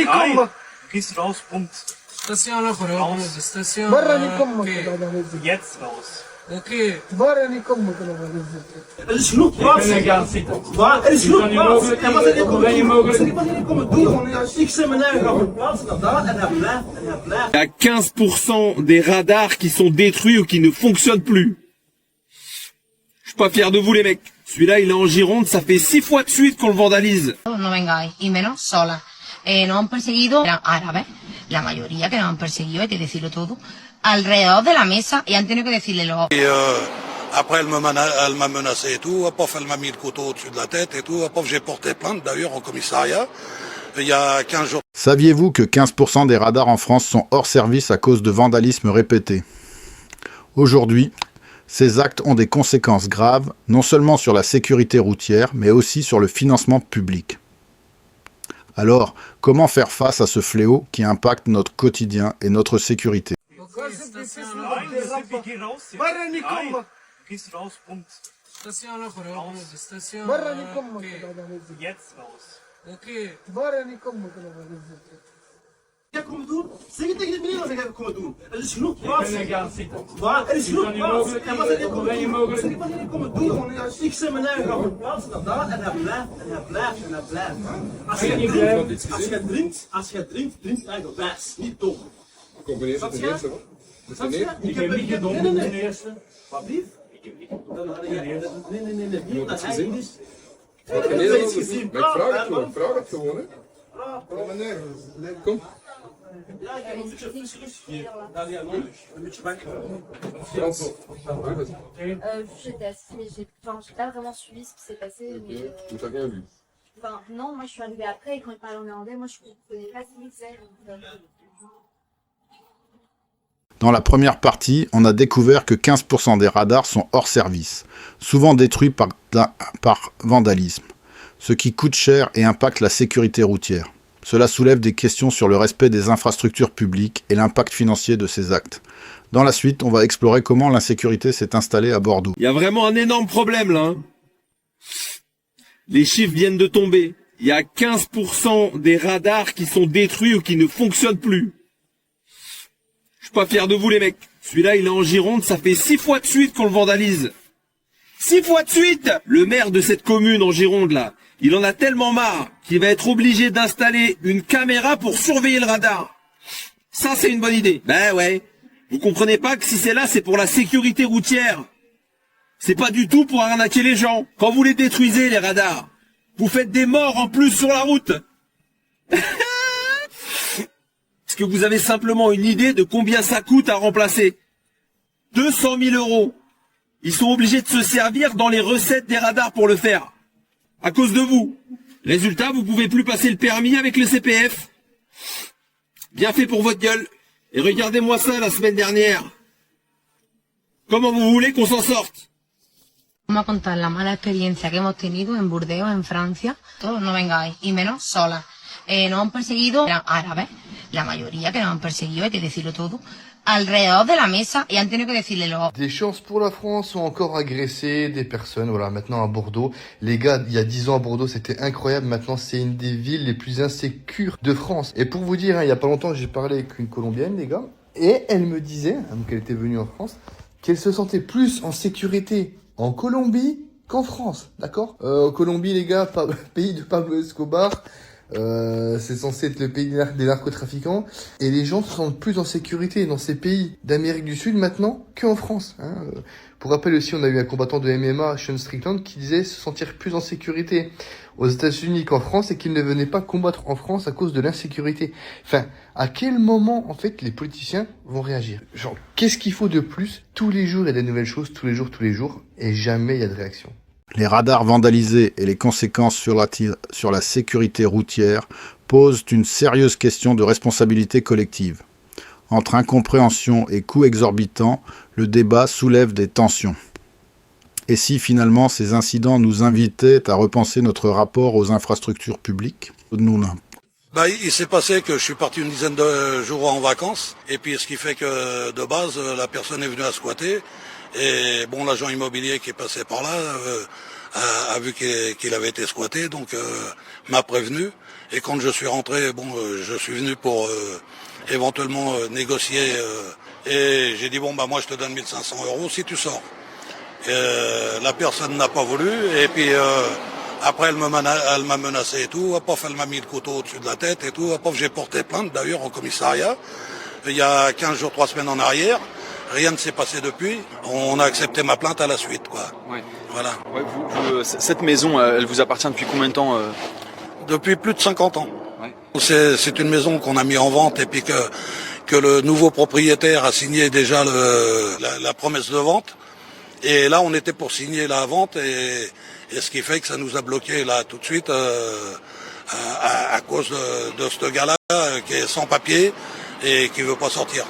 Nein, Gehst raus, Punkt. Station خراب station. برا نكمل كده بالزبط. Jetzt raus. اوكي برا نكمل كده بالزبط. Het is genoeg plaats. Waar? Er is genoeg plaats. En wat zijn ik zet mijn eigen plaats naar daar en hij blijft. Il y a 15% des radars qui sont détruits ou qui ne fonctionnent plus. Je suis pas fier de vous les mecs. Celui-là il est en Gironde, ça fait 6 fois de suite qu'on le vandalise. No vengáis, y menos sola. Nos han perseguido, eran árabes, la mayoría que nos han perseguido, hay que decirlo todo, alrededor de la mesa y han tenido que decirle los... Et après, elle m'a menacé et tout. Pof, elle m'a mis le couteau au-dessus de la tête et tout. Pof, j'ai porté plainte d'ailleurs au commissariat il y a 15 jours. Saviez-vous que 15% des radars en France sont hors service à cause de vandalisme répété? Aujourd'hui, ces actes ont des conséquences graves, non seulement sur la sécurité routière, mais aussi sur le financement public. Alors, comment faire face à ce fléau qui impacte notre quotidien et notre sécurité? برا نكمل. Gehst raus, Punkt. station خراب station. برا نكمل كده بالزبط. Jetzt raus. اوكي برا نكمل كده بالزبط. Ga ik komen doen? Zeg het tegen de meneer wat ik ga komen doen. Er is genoeg plaats. Waar? Er is genoeg plaats. En wat zijn die komen doen? Zeg wat jullie komen doen? Ik zet mijn eigen plaats naar daar en hij blijft. En hij blijft. En hij blijft. Als je drinkt, drink eigenwijs. Niet dom. Kom meneer, dat is de eerste hoor. Dat is de eerste. Ik heb niet gedronken de eerste. Wat lief? Ik heb niet gedronken. Nee. Hier dat hij niet is. Nee, dat is gezien. Maar ik vraag het gewoon, hè. Kom. Ja, ik heb een beetje fris. Ja, een beetje wakker. Frans. Je teste, mais j'ai pas vraiment suivi ce qui s'est passé. Mais, Tu n'as rien vu. enfin, non, moi je suis arrivée après et quand ils parlaient en néerlandais, moi je comprenais pas ce qu'ils disaient. Dans la première partie, on a découvert que 15% des radars sont hors service, souvent détruits par vandalisme, ce qui coûte cher et impacte la sécurité routière. Cela soulève des questions sur le respect des infrastructures publiques et l'impact financier de ces actes. Dans la suite, on va explorer comment l'insécurité s'est installée à Bordeaux. Il y a vraiment un énorme problème là. Hein. Les chiffres viennent de tomber. Il y a 15% des radars qui sont détruits ou qui ne fonctionnent plus. Je suis pas fier de vous les mecs. Celui-là il est en Gironde, ça fait 6 fois de suite qu'on le vandalise. 6 fois de suite! Le maire de cette commune en Gironde là, il en a tellement marre qu'il va être obligé d'installer une caméra pour surveiller le radar. Ça c'est une bonne idée. Ben ouais. Vous comprenez pas que si c'est là, c'est pour la sécurité routière. C'est pas du tout pour arnaquer les gens. Quand vous les détruisez les radars, vous faites des morts en plus sur la route. Est-ce que vous avez simplement une idée de combien ça coûte à remplacer? 200 000 €. Ils sont obligés de se servir dans les recettes des radars pour le faire. À cause de vous. Résultat, vous pouvez plus passer le permis avec le CPF. Bien fait pour votre gueule. Et regardez-moi ça la semaine dernière. Comment vous voulez qu'on s'en sorte? Vamos a contar la mala experiencia que hemos tenido en Burdeos, en Francia. Todos no vengáis, y menos sola. Nos han perseguido, eran árabes, la mayoría que nos han perseguido, hay que decirlo todo, alrededor de la mesa y han tenido que decirle los... Des chances pour la France ont encore agressé des personnes, voilà, maintenant à Bordeaux. Les gars, il y a 10 ans à Bordeaux, c'était incroyable. Maintenant, c'est une des villes les plus insécures de France. Et pour vous dire, hein, il y a pas longtemps, j'ai parlé avec une Colombienne, les gars, et elle me disait, hein, donc elle était venue en France, qu'elle se sentait plus en sécurité en Colombie qu'en France, d'accord? En Colombie, les gars, pays de Pablo Escobar, c'est censé être le pays des narcotrafiquants, et les gens se sentent plus en sécurité dans ces pays d'Amérique du Sud maintenant qu'en France. Hein. Pour rappel aussi, on a eu un combattant de MMA, Sean Strickland, qui disait se sentir plus en sécurité aux États-Unis qu'en France et qu'il ne venait pas combattre en France à cause de l'insécurité. Enfin, à quel moment, en fait, les politiciens vont réagir? Genre, qu'est-ce qu'il faut de plus? Tous les jours, il y a des nouvelles choses, tous les jours, et jamais il y a de réaction. Les radars vandalisés et les conséquences sur la sécurité routière posent une sérieuse question de responsabilité collective. Entre incompréhension et coûts exorbitants, le débat soulève des tensions. Et si finalement ces incidents nous invitaient à repenser notre rapport aux infrastructures publiques? Bah, il s'est passé que je suis parti une dizaine de jours en vacances, et puis ce qui fait que de base, la personne est venue à squatter, et bon, l'agent immobilier qui est passé par là a vu qu'il avait été squatté, donc m'a prévenu, Et quand je suis rentré, bon, je suis venu pour éventuellement négocier. Et j'ai dit, bon, bah moi je te donne 1500 € si tu sors. La personne n'a pas voulu. Et puis après, elle m'a menacé et tout. Hop, elle m'a mis le couteau au-dessus de la tête et tout. Hop, j'ai porté plainte d'ailleurs au commissariat. Il y a 15 jours, 3 semaines en arrière. Rien ne s'est passé depuis. On a accepté ma plainte à la suite, quoi. Ouais. Voilà. Ouais, cette maison, elle vous appartient depuis combien de temps Depuis plus de 50 ans. Ouais. C'est une maison qu'on a mis en vente et puis que le nouveau propriétaire a signé déjà la promesse de vente. Et là, on était pour signer la vente et ce qui fait que ça nous a bloqué là tout de suite à cause de ce gars-là qui est sans papier et qui veut pas sortir.